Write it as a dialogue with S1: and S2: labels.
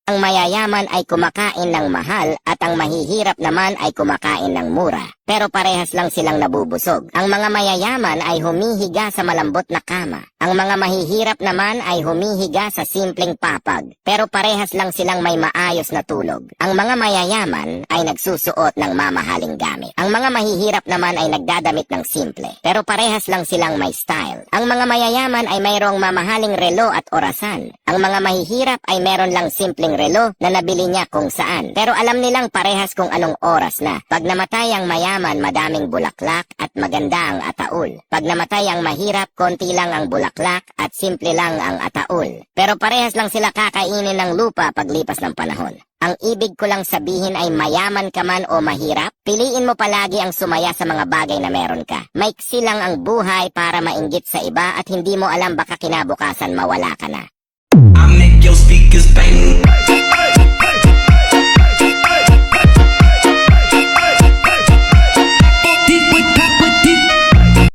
S1: Ang mayayaman ay kumakain ng mahal at ang mahihirap naman ay kumakain ng mura. Pero parehas lang silang nabubusog. Ang mga mayayaman ay humihiga sa malambot na kama. Ang mga mahihirap naman ay humihiga sa simpleng papag. Pero parehas lang silang may maayos na tulog. Ang mga mayayaman ay nagsusuot ng mamahaling gamit. Ang mga mahihirap naman ay nagdadamit ng simple. Pero parehas lang silang may style. Ang mga mayayaman ay mayroong mamahaling relo at orasan. Ang mga mahihirap ay meron lang simpleng relo na nabili niya kung saan. Pero alam nilang parehas kung anong oras na. Pag namatay ang mayaman, madaming bulaklak at maganda ang ataol. Pag namatay ang mahirap, konti lang ang bulaklak at simple lang ang ataol. Pero parehas lang sila kakainin ng lupa paglipas ng panahon. Ang ibig ko lang sabihin ay mayaman ka man o mahirap, piliin mo palagi ang sumaya sa mga bagay na meron ka. Maiksi lang ang buhay para mainggit sa iba at hindi mo alam baka kinabukasan mawala ka na.
S2: I make your speakers bang